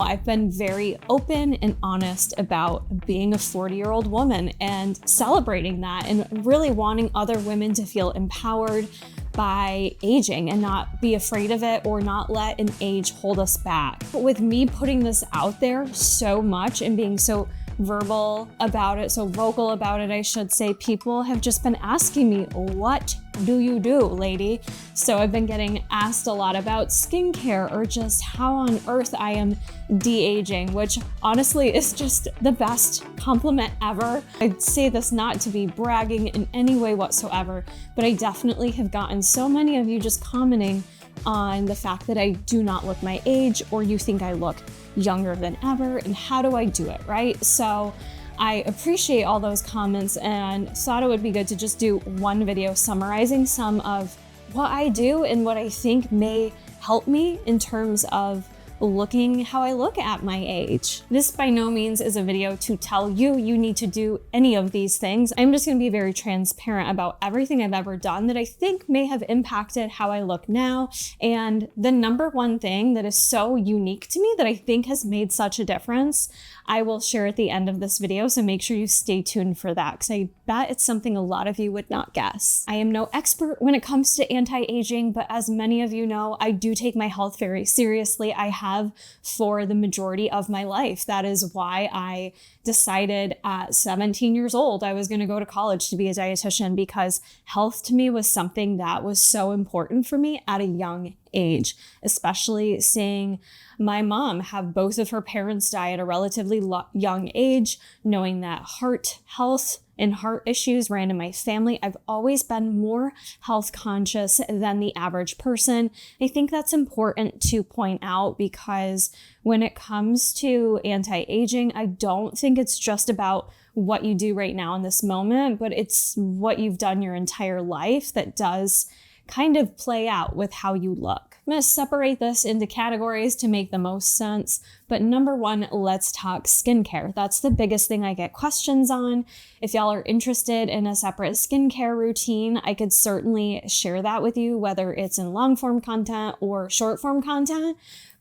I've been very open and honest about being a 40-year-old woman and celebrating that and really wanting other women to feel empowered by aging and not be afraid of it or not let an age hold us back. But with me putting this out there so much and being so vocal about it, I should say, people have just been asking me, what do you do, lady? So I've been getting asked a lot about skincare or just how on earth I am de-aging, which honestly is just the best compliment ever. I'd say this not to be bragging in any way whatsoever, but I definitely have gotten so many of you just commenting on the fact that I do not look my age, or you think I look younger than ever, and how do I do it, right? So I appreciate all those comments and thought it would be good to just do one video summarizing some of what I do and what I think may help me in terms of looking how I look at my age. This by no means is a video to tell you need to do any of these things. I'm just gonna be very transparent about everything I've ever done that I think may have impacted how I look now. And the number one thing that is so unique to me that I think has made such a difference, I will share at the end of this video, so make sure you stay tuned for that, because I bet it's something a lot of you would not guess. I am no expert when it comes to anti-aging, but as many of you know, I do take my health very seriously. I have for the majority of my life. That is why I decided at 17 years old I was going to go to college to be a dietitian, because health to me was something that was so important for me at a young age, especially seeing my mom have both of her parents die at a relatively young age, knowing that heart health and heart issues ran in my family. I've always been more health conscious than the average person. I think that's important to point out, because when it comes to anti-aging, I don't think it's just about what you do right now in this moment, but it's what you've done your entire life that does kind of play out with how you look. I'm going to separate this into categories to make the most sense. But number one, let's talk skincare. That's the biggest thing I get questions on. If y'all are interested in a separate skincare routine, I could certainly share that with you, whether it's in long form content or short form content.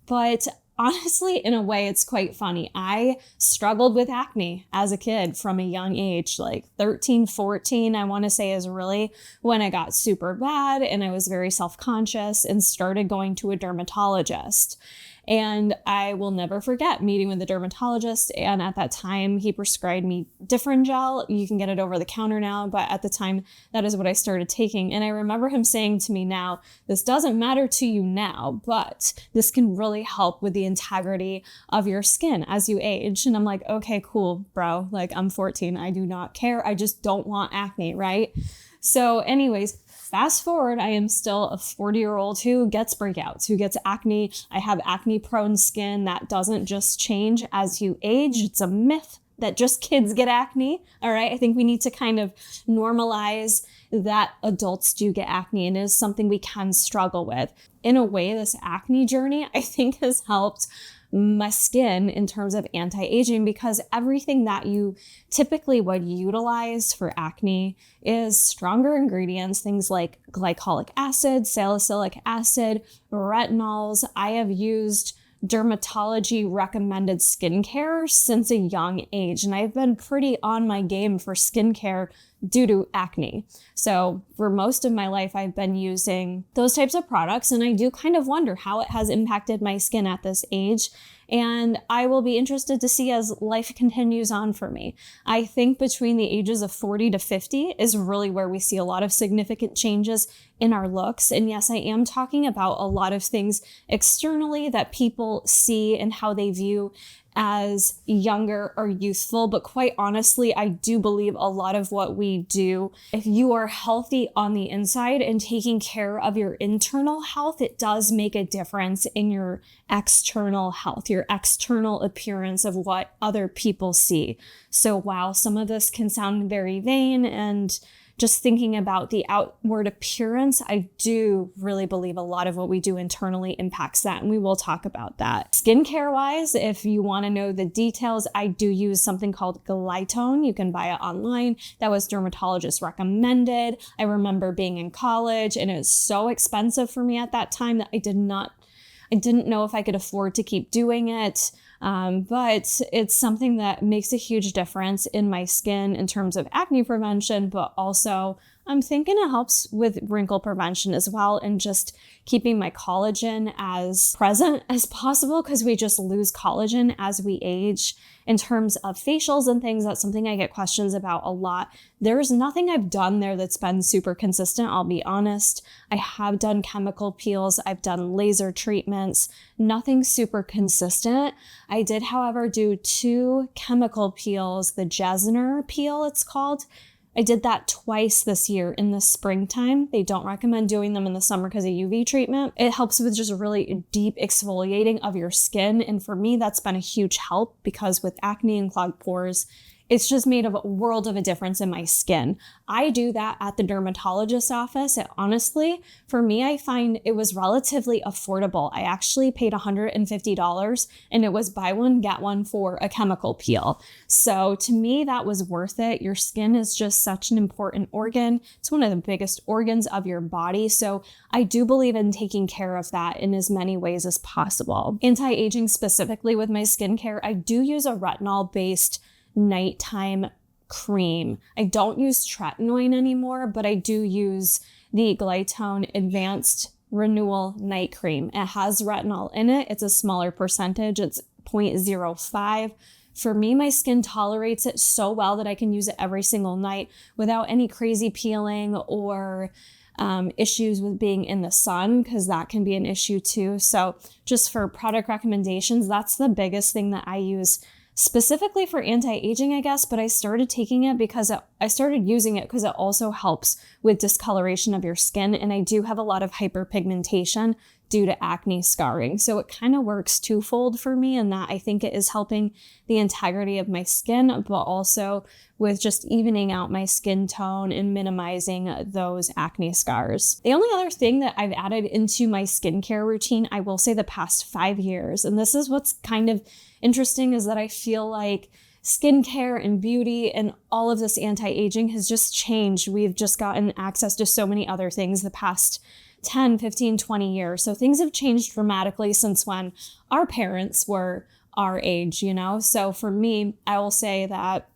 But honestly, in a way, it's quite funny. I struggled with acne as a kid from a young age, like 13, 14, I want to say is really when I got super bad and I was very self-conscious and started going to a dermatologist. And I will never forget meeting with the dermatologist. And at that time, he prescribed me Differin gel. You can get it over the counter now, but at the time, that is what I started taking. And I remember him saying to me, now, this doesn't matter to you now, but this can really help with the integrity of your skin as you age. And I'm like, okay, cool, bro. Like, I'm 14. I do not care. I just don't want acne, right? So anyways, fast forward, I am still a 40-year-old who gets breakouts, who gets acne. I have acne-prone skin. That doesn't just change as you age. It's a myth that just kids get acne, all right? I think we need to kind of normalize that adults do get acne, and it is something we can struggle with. In a way, this acne journey, I think, has helped my skin in terms of anti-aging, because everything that you typically would utilize for acne is stronger ingredients, things like glycolic acid, salicylic acid, retinols. I have used dermatology recommended skincare since a young age, and I've been pretty on my game for skincare due to acne. So for most of my life, I've been using those types of products, and I do kind of wonder how it has impacted my skin at this age. And I will be interested to see as life continues on for me. I think between the ages of 40 to 50 is really where we see a lot of significant changes in our looks. And yes, I am talking about a lot of things externally that people see and how they view as younger or youthful, but quite honestly, I do believe a lot of what we do, if you are healthy on the inside and taking care of your internal health, it does make a difference in your external health, your external appearance of what other people see. So while some of this can sound very vain and just thinking about the outward appearance, I do really believe a lot of what we do internally impacts that, and we will talk about that. Skincare wise, if you want to know the details, I do use something called Glytone. You can buy it online. That was dermatologist recommended. I remember being in college and it was so expensive for me at that time that I didn't know if I could afford to keep doing it. But it's something that makes a huge difference in my skin in terms of acne prevention, but also I'm thinking it helps with wrinkle prevention as well, and just keeping my collagen as present as possible, because we just lose collagen as we age. In terms of facials and things, that's something I get questions about a lot. There's nothing I've done there that's been super consistent, I'll be honest. I have done chemical peels, I've done laser treatments, nothing super consistent. I did, however, do 2 chemical peels, the Jesner peel it's called. I did that twice this year in the springtime. They don't recommend doing them in the summer because of UV treatment. It helps with just really deep exfoliating of your skin. And for me, that's been a huge help, because with acne and clogged pores, it's just made a world of a difference in my skin. I do that at the dermatologist's office. And honestly, for me, I find it was relatively affordable. I actually paid $150, and it was buy one, get one for a chemical peel. So to me, that was worth it. Your skin is just such an important organ. It's one of the biggest organs of your body. So I do believe in taking care of that in as many ways as possible. Anti-aging specifically with my skincare, I do use a retinol-based nighttime cream. I don't use tretinoin anymore, but I do use the Glytone Advanced Renewal Night Cream. It has retinol in it. It's a smaller percentage. It's 0.05. For me, my skin tolerates it so well that I can use it every single night without any crazy peeling or issues with being in the sun, because that can be an issue too. So just for product recommendations, that's the biggest thing that I use specifically for anti-aging, I guess, but I started taking it because I started using it because it also helps with discoloration of your skin. And I do have a lot of hyperpigmentation due to acne scarring. So it kind of works twofold for me, in that I think it is helping the integrity of my skin, but also with just evening out my skin tone and minimizing those acne scars. The only other thing that I've added into my skincare routine, I will say the past 5 years, and this is what's kind of interesting, is that I feel like skincare and beauty and all of this anti-aging has just changed. We've just gotten access to so many other things the past 10, 15, 20 years. So things have changed dramatically since when our parents were our age, you know? So for me, I will say that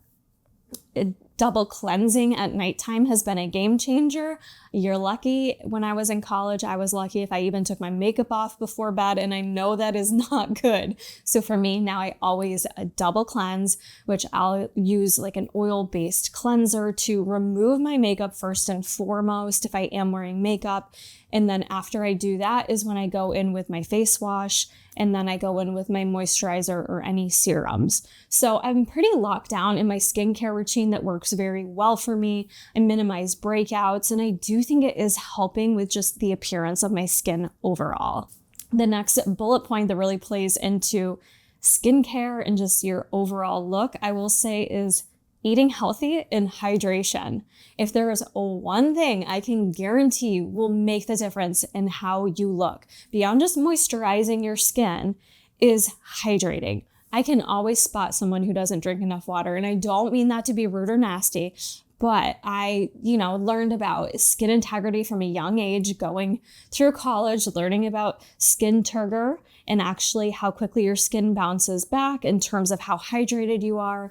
double cleansing at nighttime has been a game changer. You're lucky. When I was in college, I was lucky if I even took my makeup off before bed, and I know that is not good. So for me, now I always double cleanse, which I'll use like an oil-based cleanser to remove my makeup first and foremost if I am wearing makeup. And then after I do that is when I go in with my face wash, and then I go in with my moisturizer or any serums. So I'm pretty locked down in my skincare routine that works very well for me. I minimize breakouts, and I do think it is helping with just the appearance of my skin overall. The next bullet point that really plays into skincare and just your overall look, I will say, is eating healthy and hydration. If there is one thing I can guarantee will make the difference in how you look, beyond just moisturizing your skin, is hydrating. I can always spot someone who doesn't drink enough water, and I don't mean that to be rude or nasty, but I, learned about skin integrity from a young age, going through college, learning about skin turgor and actually how quickly your skin bounces back in terms of how hydrated you are.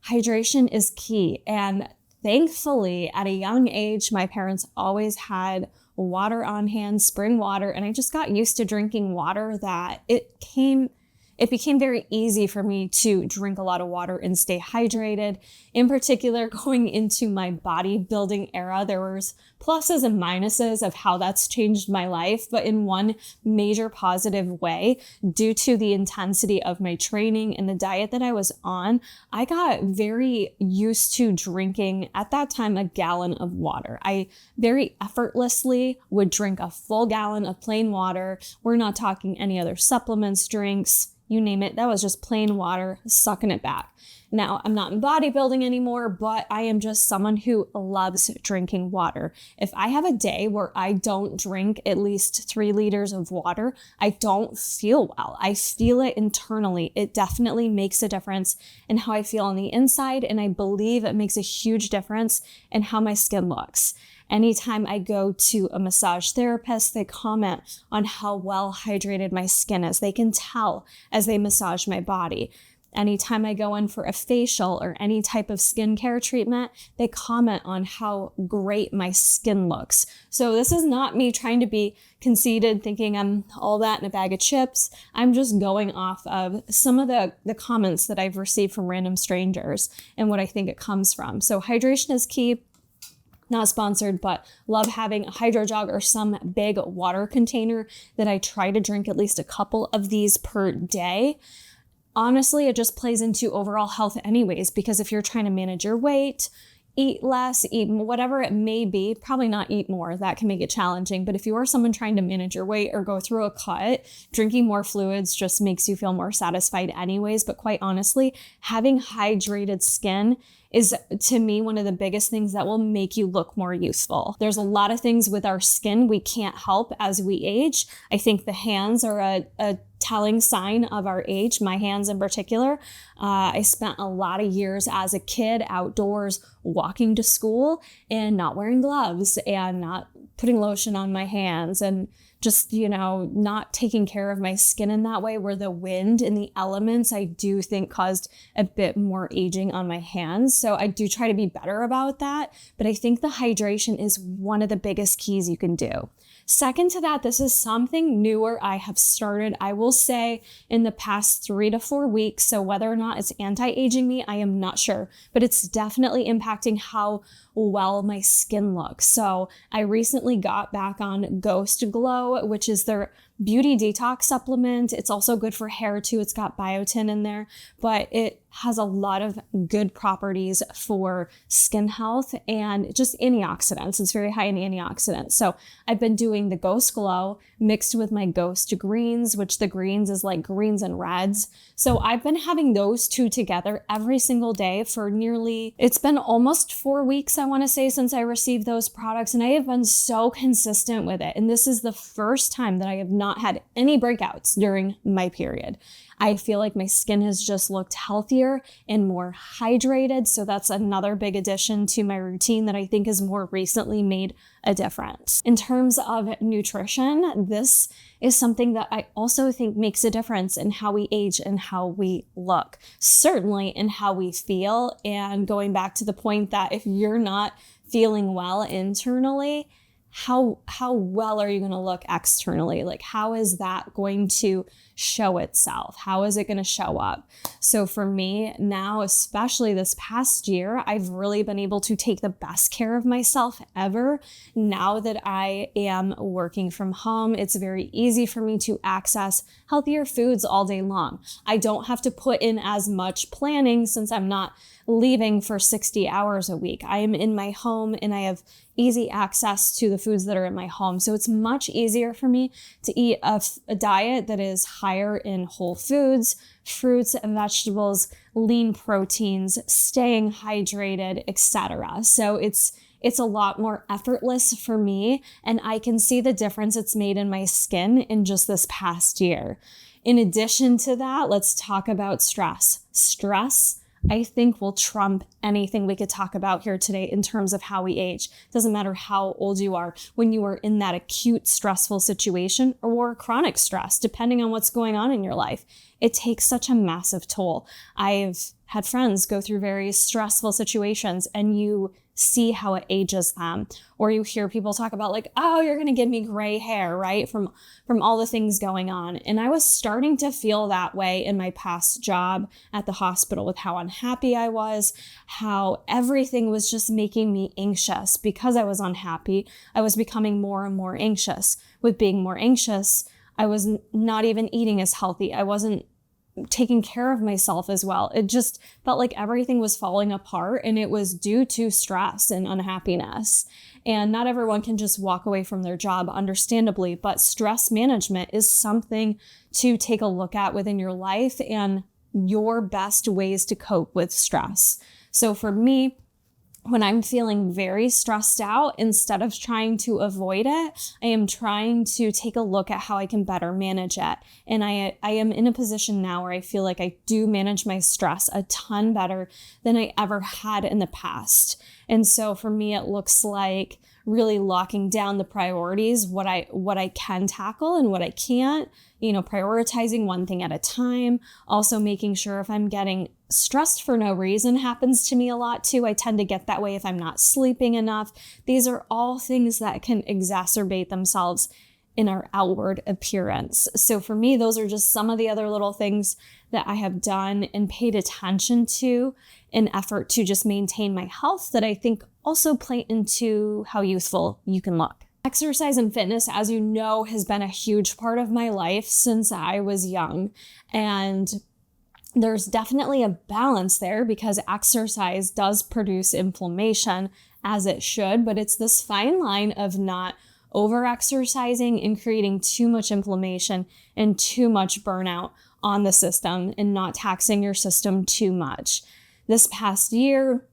Hydration is key. And thankfully, at a young age, my parents always had water on hand, spring water, and I just got used to drinking water that it became very easy for me to drink a lot of water and stay hydrated. In particular, going into my bodybuilding era, there was pluses and minuses of how that's changed my life, but in one major positive way, due to the intensity of my training and the diet that I was on, I got very used to drinking, at that time, a gallon of water. I very effortlessly would drink a full gallon of plain water. We're not talking any other supplements, drinks, you name it. That was just plain water, sucking it back. Now, I'm not in bodybuilding anymore, but I am just someone who loves drinking water. If I have a day where I don't drink at least 3 liters of water, I don't feel well. I feel it internally. It definitely makes a difference in how I feel on the inside, and I believe it makes a huge difference in how my skin looks. Anytime I go to a massage therapist, they comment on how well hydrated my skin is. They can tell as they massage my body. Anytime I go in for a facial or any type of skincare treatment, they comment on how great my skin looks. So this is not me trying to be conceited, thinking I'm all that in a bag of chips. I'm just going off of some of the comments that I've received from random strangers and what I think it comes from. So hydration is key. Not sponsored, but love having a hydro jug or some big water container that I try to drink at least a couple of these per day. Honestly, it just plays into overall health anyways, because if you're trying to manage your weight, eat less, eat whatever it may be, probably not eat more, that can make it challenging. But if you are someone trying to manage your weight or go through a cut, drinking more fluids just makes you feel more satisfied anyways. But quite honestly, having hydrated skin is, to me, one of the biggest things that will make you look more youthful. There's a lot of things with our skin we can't help as we age. I think the hands are a telling sign of our age, my hands in particular. I spent a lot of years as a kid outdoors walking to school and not wearing gloves and not putting lotion on my hands and just, not taking care of my skin in that way, where the wind and the elements I do think caused a bit more aging on my hands. So I do try to be better about that. But I think the hydration is one of the biggest keys you can do. Second to that, this is something newer I have started, I will say, in the past 3 to 4 weeks. So whether or not it's anti-aging me, I am not sure, but it's definitely impacting how well my skin looks. So I recently got back on Ghost Glow, which is their beauty detox supplement. It's also good for hair too. It's got biotin in there, but it has a lot of good properties for skin health and just antioxidants. It's very high in antioxidants. So I've been doing the Ghost Glow mixed with my Ghost Greens, which the greens is like greens and reds. So I've been having those two together every single day for it's been almost 4 weeks, I want to say, since I received those products. And I have been so consistent with it. And this is the first time that I have not had any breakouts during my period. I feel like my skin has just looked healthier and more hydrated. So that's another big addition to my routine that I think has more recently made a difference. In terms of nutrition, this is something that I also think makes a difference in how we age and how we look, certainly in how we feel. And going back to the point that if you're not feeling well internally, how well are you going to look externally? Like, how is that going to show itself? How is it going to show up? So for me now, especially this past year, I've really been able to take the best care of myself ever. Now that I am working from home, it's very easy for me to access healthier foods all day long. I don't have to put in as much planning since I'm not leaving for 60 hours a week. I am in my home and I have easy access to the foods that are in my home. So it's much easier for me to eat a diet that is higher in whole foods, fruits and vegetables, lean proteins, staying hydrated, etc. So it's a lot more effortless for me, and I can see the difference it's made in my skin in just this past year. In addition to that, let's talk about stress. Stress, I think, will trump anything we could talk about here today in terms of how we age. Doesn't matter how old you are, when you are in that acute stressful situation or chronic stress, depending on what's going on in your life, it takes such a massive toll. I've had friends go through very stressful situations and you see how it ages them. Or you hear people talk about like, oh, you're going to give me gray hair, right? From all the things going on. And I was starting to feel that way in my past job at the hospital with how unhappy I was, how everything was just making me anxious. Because I was unhappy, I was becoming more and more anxious. With being more anxious, I was not even eating as healthy. I wasn't taking care of myself as well. It just felt like everything was falling apart, and it was due to stress and unhappiness. And not everyone can just walk away from their job, understandably, but stress management is something to take a look at within your life and your best ways to cope with stress. So for me, when I'm feeling very stressed out, instead of trying to avoid it, I am trying to take a look at how I can better manage it. And I am in a position now where I feel like I do manage my stress a ton better than I ever had in the past. And so for me, it looks like really locking down the priorities, what I can tackle and what I can't, prioritizing one thing at a time. Also making sure if I'm getting stressed for no reason happens to me a lot too. I tend to get that way if I'm not sleeping enough. These are all things that can exacerbate themselves in our outward appearance. So for me, those are just some of the other little things that I have done and paid attention to in effort to just maintain my health that I think also play into how youthful you can look. Exercise and fitness, as you know, has been a huge part of my life since I was young. And there's definitely a balance there because exercise does produce inflammation as it should, but it's this fine line of not over-exercising and creating too much inflammation and too much burnout on the system and not taxing your system too much. This past year,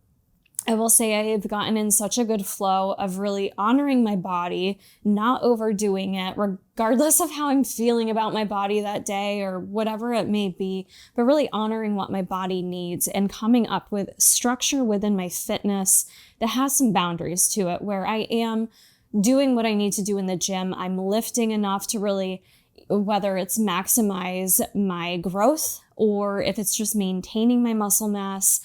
I will say I have gotten in such a good flow of really honoring my body, not overdoing it, regardless of how I'm feeling about my body that day or whatever it may be, but really honoring what my body needs and coming up with structure within my fitness that has some boundaries to it, where I am doing what I need to do in the gym. I'm lifting enough to really, whether it's maximize my growth or if it's just maintaining my muscle mass.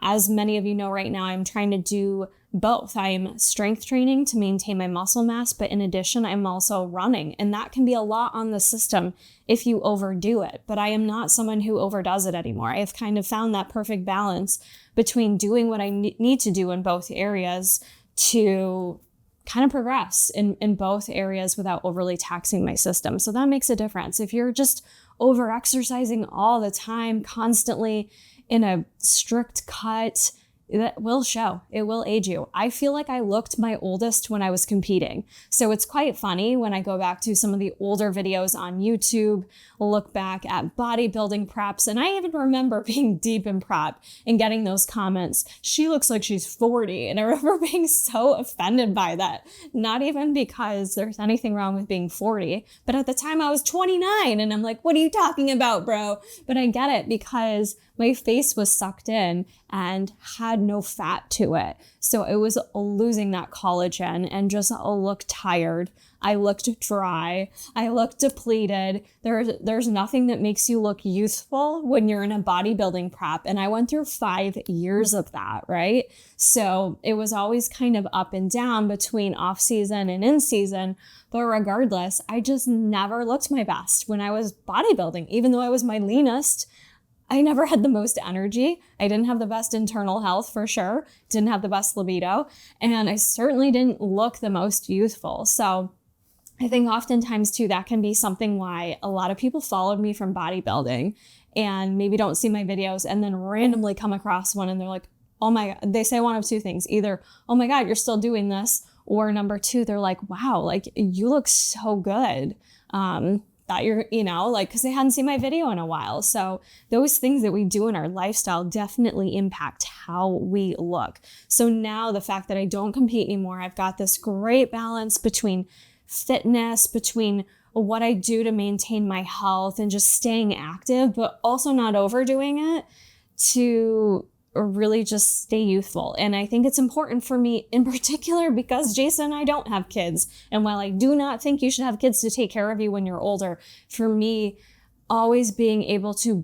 As many of you know right now, I'm trying to do both. I'm strength training to maintain my muscle mass, but in addition, I'm also running. And that can be a lot on the system if you overdo it. But I am not someone who overdoes it anymore. I've kind of found that perfect balance between doing what I need to do in both areas to kind of progress in both areas without overly taxing my system. So that makes a difference. If you're just over exercising all the time, constantly in a strict cut, that will show. It will age you. I feel like I looked my oldest when I was competing. So it's quite funny when I go back to some of the older videos on YouTube, look back at bodybuilding preps, and I even remember being deep in prep and getting those comments, she looks like she's 40. And I remember being so offended by that. Not even because there's anything wrong with being 40, but at the time I was 29 and I'm like, what are you talking about, bro? But I get it because my face was sucked in and had no fat to it. So it was losing that collagen and just looked tired. I looked dry. I looked depleted. There's nothing that makes you look youthful when you're in a bodybuilding prep. And I went through 5 years of that, right? So it was always kind of up and down between off season and in season. But regardless, I just never looked my best when I was bodybuilding, even though I was my leanest. I never had the most energy. I didn't have the best internal health for sure. Didn't have the best libido. And I certainly didn't look the most youthful. So I think oftentimes too, that can be something why a lot of people followed me from bodybuilding and maybe don't see my videos and then randomly come across one and they're like, oh my, they say one of two things. Either, oh my God, you're still doing this. Or number two, they're like, wow, like you look so good. That you're, because they hadn't seen my video in a while. So those things that we do in our lifestyle definitely impact how we look. So now the fact that I don't compete anymore, I've got this great balance between fitness, between what I do to maintain my health and just staying active, but also not overdoing it to really just stay youthful. And I think it's important for me in particular because Jason and I don't have kids. And while I do not think you should have kids to take care of you when you're older, for me, always being able to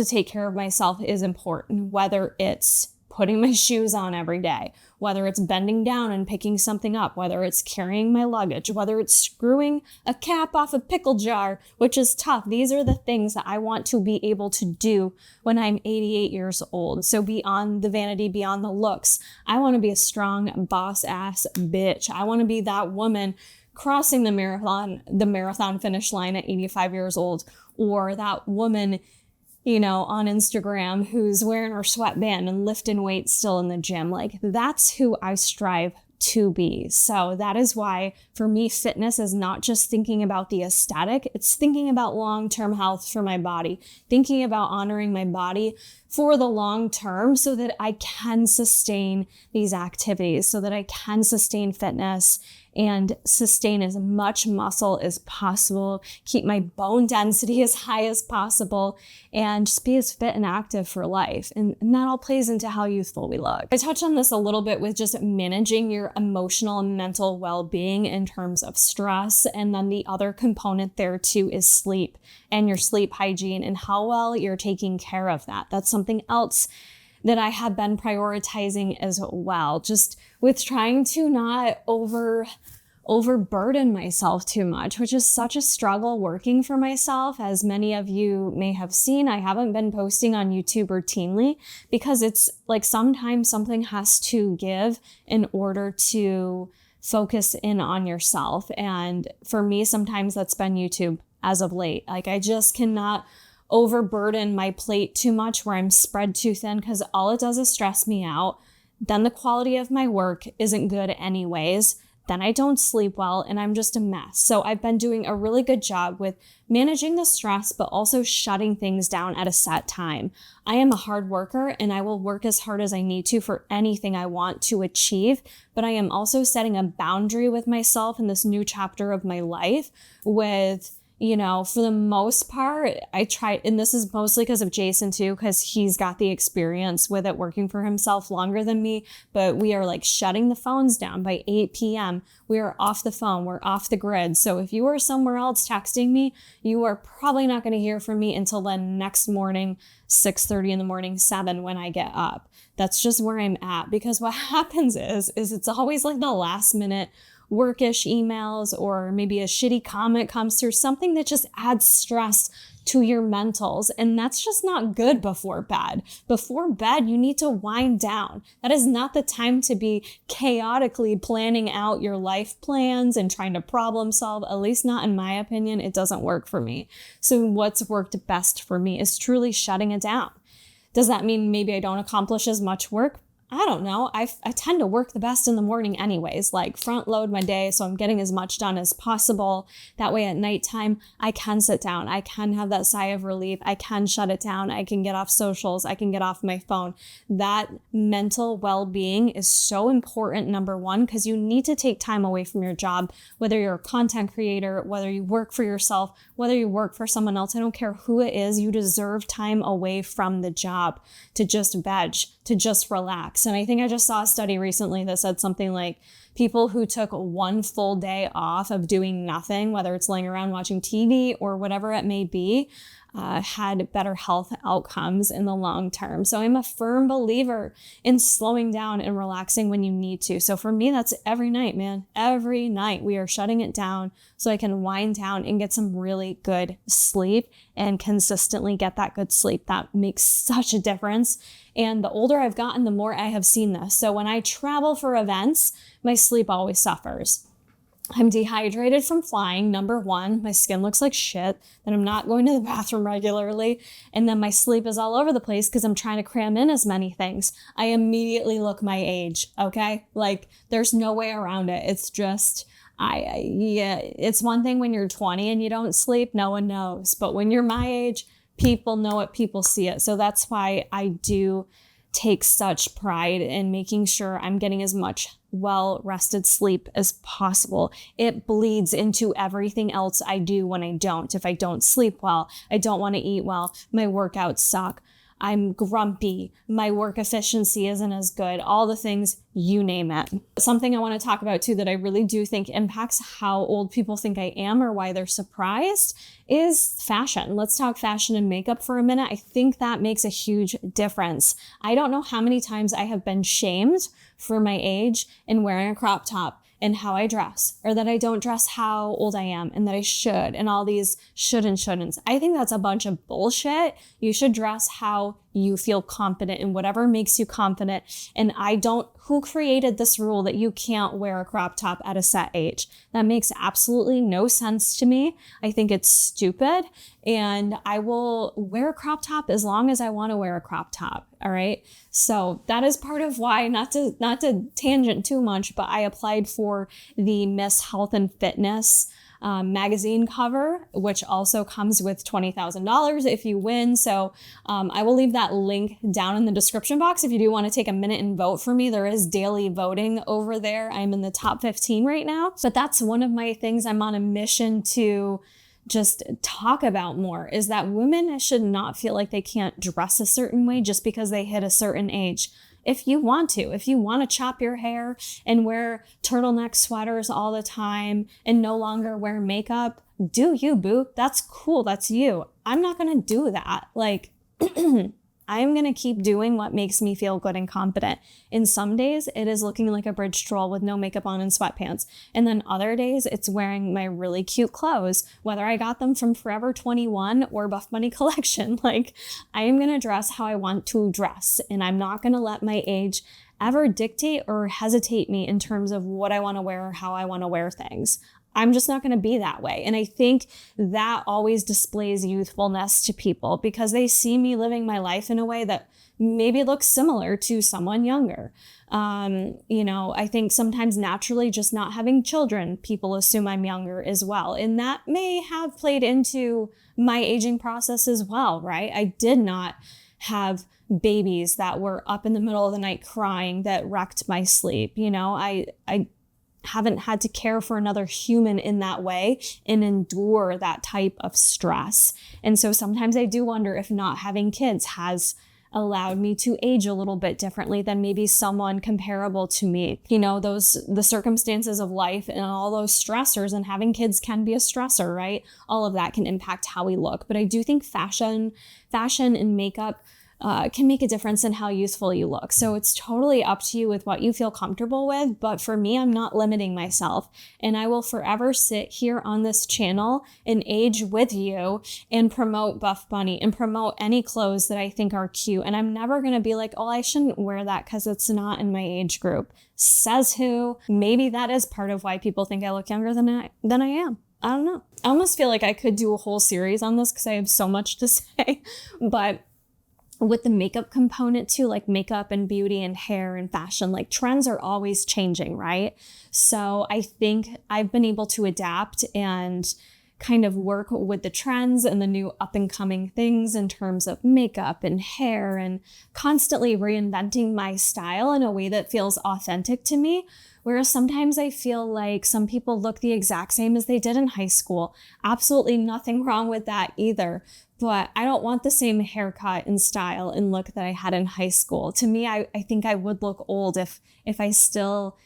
take care of myself is important, whether it's putting my shoes on every day, whether it's bending down and picking something up, whether it's carrying my luggage, whether it's screwing a cap off a pickle jar, which is tough. These are the things that I want to be able to do when I'm 88 years old. So beyond the vanity, beyond the looks, I want to be a strong boss ass bitch. I want to be that woman crossing the marathon finish line at 85 years old, or that woman on Instagram who's wearing her sweatband and lifting weights still in the gym. Like that's who I strive to be. So that is why for me, fitness is not just thinking about the aesthetic. It's thinking about long-term health for my body, thinking about honoring my body for the long term so that I can sustain these activities, so that I can sustain fitness and sustain as much muscle as possible, keep my bone density as high as possible, and just be as fit and active for life. And that all plays into how youthful we look. I touched on this a little bit with just managing your emotional and mental well-being in terms of stress. And then the other component there too is sleep and your sleep hygiene and how well you're taking care of that. That's something else that I have been prioritizing as well, just with trying to not overburden myself too much, which is such a struggle working for myself. As many of you may have seen, I haven't been posting on YouTube routinely because it's like sometimes something has to give in order to focus in on yourself. And for me, sometimes that's been YouTube as of late. Like I just cannot overburden my plate too much where I'm spread too thin, because all it does is stress me out. Then the quality of my work isn't good anyways. Then I don't sleep well and I'm just a mess. So I've been doing a really good job with managing the stress, but also shutting things down at a set time. I am a hard worker and I will work as hard as I need to for anything I want to achieve, but I am also setting a boundary with myself in this new chapter of my life with, you know, for the most part, I try, and this is mostly because of Jason too, because he's got the experience with it working for himself longer than me, but we are like shutting the phones down by 8 p.m. We are off the phone. We're off the grid. So if you are somewhere else texting me, you are probably not going to hear from me until the next morning, 6:30 in the morning, 7 when I get up. That's just where I'm at, because what happens is it's always like the last minute workish emails, or maybe a shitty comment comes through, something that just adds stress to your mentals. And that's just not good before bed. Before bed, you need to wind down. That is not the time to be chaotically planning out your life plans and trying to problem solve. At least not in my opinion. It doesn't work for me. So what's worked best for me is truly shutting it down. Does that mean maybe I don't accomplish as much work? I don't know. I tend to work the best in the morning anyways, like front load my day. So I'm getting as much done as possible. That way at nighttime, I can sit down. I can have that sigh of relief. I can shut it down. I can get off socials. I can get off my phone. That mental well-being is so important, number one, because you need to take time away from your job, whether you're a content creator, whether you work for yourself, whether you work for someone else. I don't care who it is. You deserve time away from the job to just veg, to just relax. And I think I just saw a study recently that said something like people who took one full day off of doing nothing, whether it's laying around watching TV or whatever it may be, had better health outcomes in the long term. So I'm a firm believer in slowing down and relaxing when you need to. So for me, that's every night, man. Every night we are shutting it down so I can wind down and get some really good sleep and consistently get that good sleep. That makes such a difference. And the older I've gotten, the more I have seen this. So when I travel for events, my sleep always suffers. I'm dehydrated from flying, number one. My skin looks like shit. Then I'm not going to the bathroom regularly. And then my sleep is all over the place because I'm trying to cram in as many things. I immediately look my age, okay? Like there's no way around it. It's just, it's one thing when you're 20 and you don't sleep, no one knows. But when you're my age, people know it, people see it. So that's why I do take such pride in making sure I'm getting as much well-rested sleep as possible. It bleeds into everything else I do when I don't. If I don't sleep well, I don't want to eat well, my workouts suck, I'm grumpy, my work efficiency isn't as good, all the things, you name it. Something I want to talk about too that I really do think impacts how old people think I am or why they're surprised is fashion. Let's talk fashion and makeup for a minute. I think that makes a huge difference. I don't know how many times I have been shamed for my age and wearing a crop top and how I dress, or that I don't dress how old I am and that I should, and all these should and shouldn'ts. I think that's a bunch of bullshit. You should dress how you feel confident in whatever makes you confident. And who created this rule that you can't wear a crop top at a set age? That makes absolutely no sense to me. I think it's stupid, and I will wear a crop top as long as I want to wear a crop top. All right. So that is part of why, not to tangent too much, but I applied for the Miss Health and Fitness magazine cover, which also comes with $20,000 if you win. So I will leave that link down in the description box if you do want to take a minute and vote for me. There is daily voting over there. I'm in the top 15 right now. But that's one of my things I'm on a mission to just talk about more, is that women should not feel like they can't dress a certain way just because they hit a certain age. If you want to chop your hair and wear turtleneck sweaters all the time and no longer wear makeup, do you, boo. That's cool. That's you. I'm not going to do that. Like, I'm going to keep doing what makes me feel good and confident. In some days, it is looking like a bridge troll with no makeup on and sweatpants. And then other days, it's wearing my really cute clothes, whether I got them from Forever 21 or Buff Bunny Collection. Like, I am going to dress how I want to dress, and I'm not going to let my age ever dictate or hesitate me in terms of what I want to wear or how I want to wear things. I'm just not going to be that way. And I think that always displays youthfulness to people because they see me living my life in a way that maybe looks similar to someone younger. I think sometimes naturally just not having children, people assume I'm younger as well. And that may have played into my aging process as well, right? I did not have babies that were up in the middle of the night crying that wrecked my sleep. I haven't had to care for another human in that way and endure that type of stress. And so sometimes I do wonder if not having kids has allowed me to age a little bit differently than maybe someone comparable to me. The circumstances of life and all those stressors, and having kids can be a stressor, right? All of that can impact how we look. But I do think fashion and makeup can make a difference in how youthful you look. So it's totally up to you with what you feel comfortable with. But for me, I'm not limiting myself. And I will forever sit here on this channel and age with you and promote Buff Bunny and promote any clothes that I think are cute. And I'm never going to be like, oh, I shouldn't wear that because it's not in my age group. Says who? Maybe that is part of why people think I look younger than I am. I don't know. I almost feel like I could do a whole series on this because I have so much to say. But with the makeup component too, like makeup and beauty and hair and fashion, like trends are always changing, right? So I think I've been able to adapt and kind of work with the trends and the new up and coming things in terms of makeup and hair, and constantly reinventing my style in a way that feels authentic to me. Whereas sometimes I feel like some people look the exact same as they did in high school. Absolutely nothing wrong with that either. But I don't want the same haircut and style and look that I had in high school. To me, I think I would look old if I still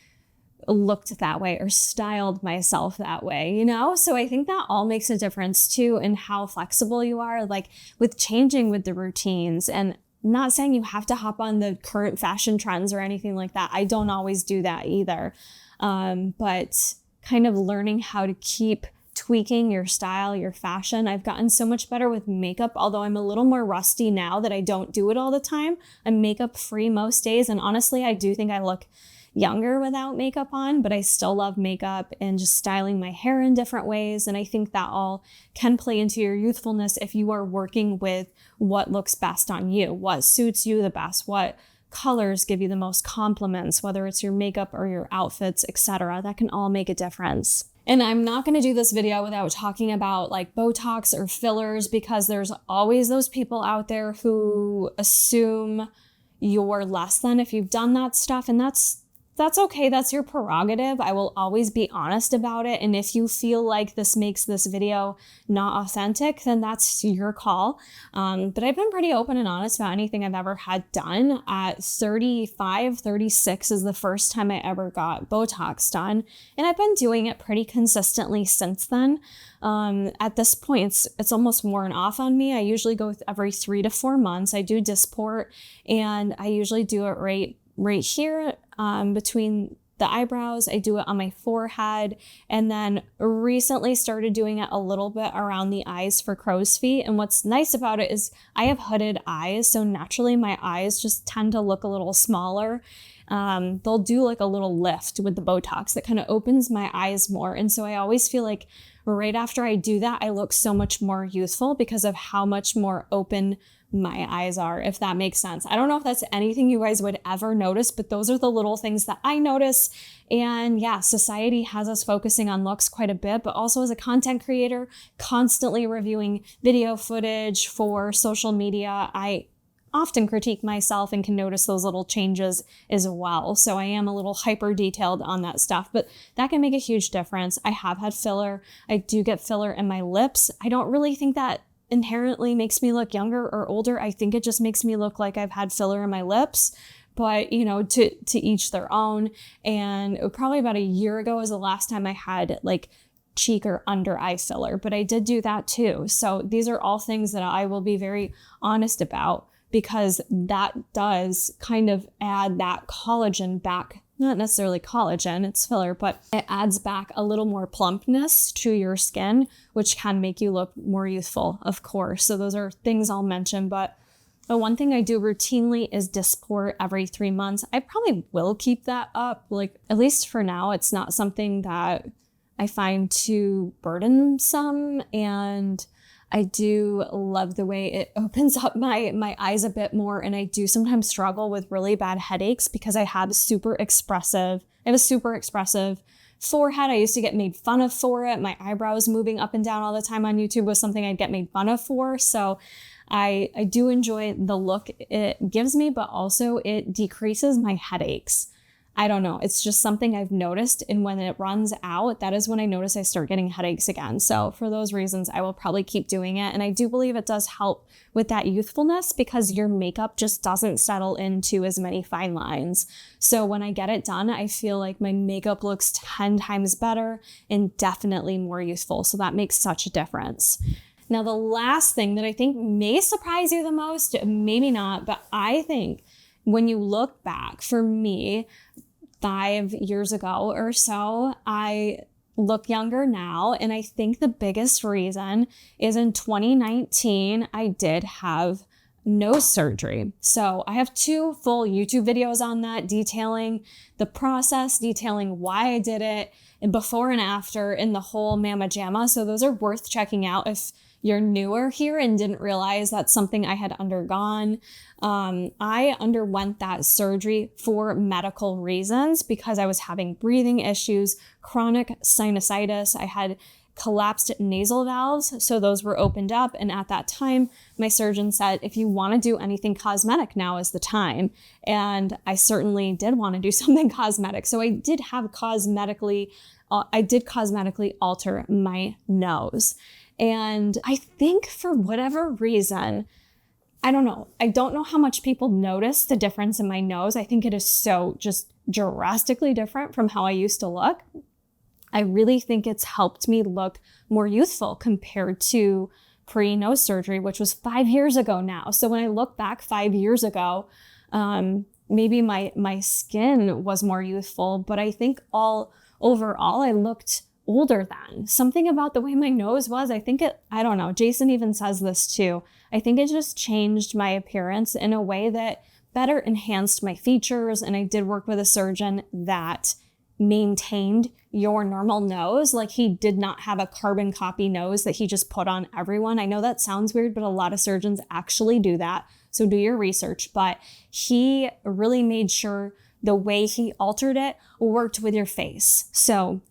looked that way or styled myself that way, So I think that all makes a difference too in how flexible you are, like with changing with the routines. And I'm not saying you have to hop on the current fashion trends or anything like that. I don't always do that either. But kind of learning how to keep tweaking your style, your fashion. I've gotten so much better with makeup, although I'm a little more rusty now that I don't do it all the time. I'm makeup free most days. And honestly, I do think I look younger without makeup on, but I still love makeup and just styling my hair in different ways. And I think that all can play into your youthfulness if you are working with what looks best on you, what suits you the best, what colors give you the most compliments, whether it's your makeup or your outfits, etc. That can all make a difference. And I'm not going to do this video without talking about like Botox or fillers, because there's always those people out there who assume you're less than if you've done that stuff. And that's okay. That's your prerogative. I will always be honest about it. And if you feel like this makes this video not authentic, then that's your call. But I've been pretty open and honest about anything I've ever had done. At 35, 36 is the first time I ever got Botox done. And I've been doing it pretty consistently since then. At this point, it's almost worn off on me. I usually go every 3 to 4 months. I do Dysport, and I usually do it right here between the eyebrows. I do it on my forehead, and then recently started doing it a little bit around the eyes for crow's feet. And what's nice about it is I have hooded eyes, so naturally my eyes just tend to look a little smaller. they'll do like a little lift with the Botox that kind of opens my eyes more. And so I always feel like right after I do that, I look so much more youthful because of how much more open my eyes are, if that makes sense. I don't know if that's anything you guys would ever notice, but those are the little things that I notice. And yeah, society has us focusing on looks quite a bit, but also as a content creator, constantly reviewing video footage for social media, I often critique myself and can notice those little changes as well. So I am a little hyper detailed on that stuff, but that can make a huge difference. I have had filler. I do get filler in my lips. I don't really think that inherently makes me look younger or older. I think it just makes me look like I've had filler in my lips, but you know, to each their own. And probably about a year ago was the last time I had like cheek or under eye filler, but I did do that too. So these are all things that I will be very honest about, because that does kind of add that collagen back. Not necessarily collagen, it's filler, but it adds back a little more plumpness to your skin, which can make you look more youthful, of course. So those are things I'll mention, but the one thing I do routinely is Dysport every 3 months. I probably will keep that up, like at least for now. It's not something that I find too burdensome, and I do love the way it opens up my eyes a bit more. And I do sometimes struggle with really bad headaches because I have I have a super expressive forehead. I used to get made fun of for it. My eyebrows moving up and down all the time on YouTube was something I'd get made fun of for. So I do enjoy the look it gives me, but also it decreases my headaches. I don't know. It's just something I've noticed. And when it runs out, that is when I notice I start getting headaches again. So for those reasons, I will probably keep doing it. And I do believe it does help with that youthfulness because your makeup just doesn't settle into as many fine lines. So when I get it done, I feel like my makeup looks 10 times better and definitely more youthful. So that makes such a difference. Now, the last thing that I think may surprise you the most, maybe not, but I think when you look back, for me, 5 years ago or so, I look younger now. And I think the biggest reason is in 2019, I did have nose surgery. So I have 2 full YouTube videos on that, detailing the process, detailing why I did it, and before and after, and the whole mamma jamma. So those are worth checking out if you're newer here and didn't realize that's something I had undergone. I underwent that surgery for medical reasons because I was having breathing issues, chronic sinusitis. I had collapsed nasal valves, so those were opened up. And at that time, my surgeon said, if you want to do anything cosmetic, now is the time. And I certainly did want to do something cosmetic. So I did cosmetically alter my nose. And I think for whatever reason, I don't know how much people notice the difference in my nose. I think it is so just drastically different from how I used to look. I really think it's helped me look more youthful compared to pre-nose surgery, which was 5 years ago now. So when I look back 5 years ago, maybe my skin was more youthful, but I think overall I looked older then. Something about the way my nose was, I don't know, Jason even says this too. I think it just changed my appearance in a way that better enhanced my features. And I did work with a surgeon that maintained your normal nose. Like, he did not have a carbon copy nose that he just put on everyone. I know that sounds weird, but a lot of surgeons actually do that. So do your research. But he really made sure the way he altered it worked with your face. So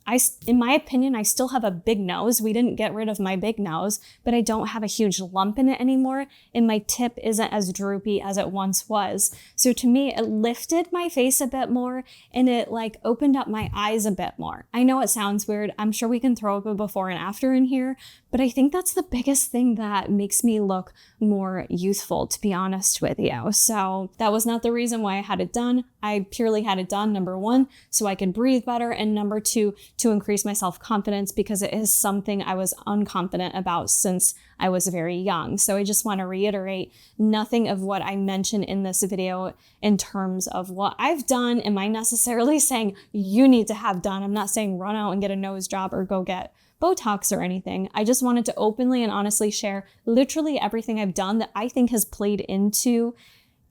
in my opinion, I still have a big nose. We didn't get rid of my big nose, but I don't have a huge lump in it anymore. And my tip isn't as droopy as it once was. So to me, it lifted my face a bit more and it like opened up my eyes a bit more. I know it sounds weird. I'm sure we can throw up a before and after in here, but I think that's the biggest thing that makes me look more youthful, to be honest with you. So that was not the reason why I had it done. I purely had it done, number one, so I could breathe better, and number two, to increase my self-confidence, because it is something I was unconfident about since I was very young. So I just want to reiterate, nothing of what I mentioned in this video in terms of what I've done am I necessarily saying you need to have done. I'm not saying run out and get a nose job or go get Botox or anything. I just wanted to openly and honestly share literally everything I've done that I think has played into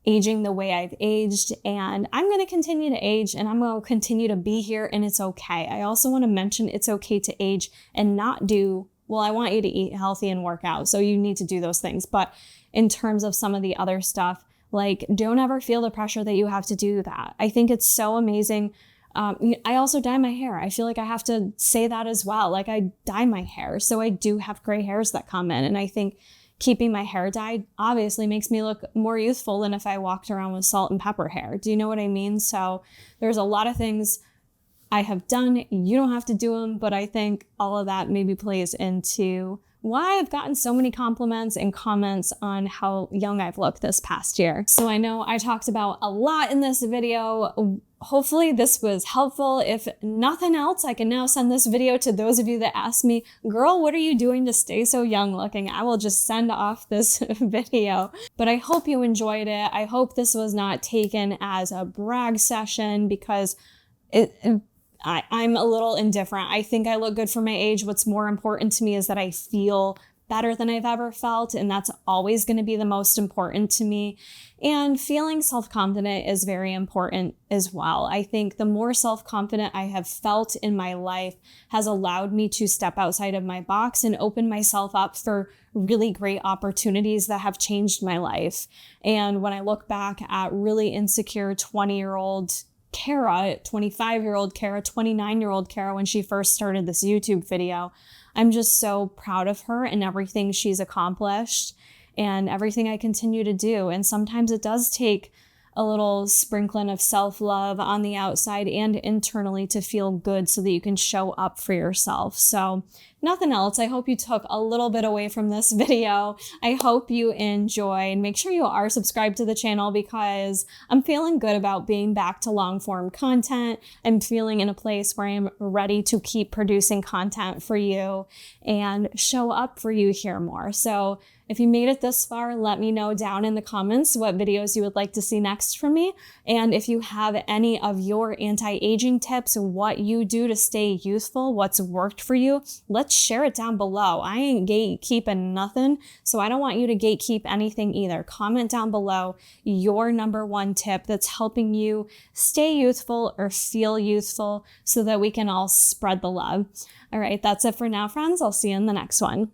aging the way I've aged, and I'm going to continue to age, and I'm going to continue to be here, and it's okay. I also want to mention it's okay to age and not do, well, I want you to eat healthy and work out, so you need to do those things. But in terms of some of the other stuff, like, don't ever feel the pressure that you have to do that. I think it's so amazing. I also dye my hair. I feel like I have to say that as well. Like, I dye my hair, so I do have gray hairs that come in, and I think keeping my hair dyed obviously makes me look more youthful than if I walked around with salt and pepper hair. Do you know what I mean? So there's a lot of things I have done. You don't have to do them, but I think all of that maybe plays into why I've gotten so many compliments and comments on how young I've looked this past year. So I know I talked about a lot in this video. Hopefully this was helpful. If nothing else, I can now send this video to those of you that ask me, girl, what are you doing to stay so young looking? I will just send off this video. But I hope you enjoyed it. I hope this was not taken as a brag session, because I'm a little indifferent. I think I look good for my age. What's more important to me is that I feel better than I've ever felt, and that's always going to be the most important to me. And feeling self-confident is very important as well. I think the more self-confident I have felt in my life has allowed me to step outside of my box and open myself up for really great opportunities that have changed my life. And when I look back at really insecure 20-year-old Kara, 25-year-old Kara, 29-year-old Kara, when she first started this YouTube video, I'm just so proud of her and everything she's accomplished and everything I continue to do. And sometimes it does take a little sprinkling of self-love on the outside and internally to feel good so that you can show up for yourself. So nothing else. I hope you took a little bit away from this video. I hope you enjoyed. Make sure you are subscribed to the channel, because I'm feeling good about being back to long form content. I'm feeling in a place where I'm ready to keep producing content for you and show up for you here more. So if you made it this far, let me know down in the comments what videos you would like to see next from me. And if you have any of your anti-aging tips, what you do to stay youthful, what's worked for you, let's share it down below. I ain't gatekeeping nothing, so I don't want you to gatekeep anything either. Comment down below your #1 tip that's helping you stay youthful or feel youthful so that we can all spread the love. All right, that's it for now, friends. I'll see you in the next one.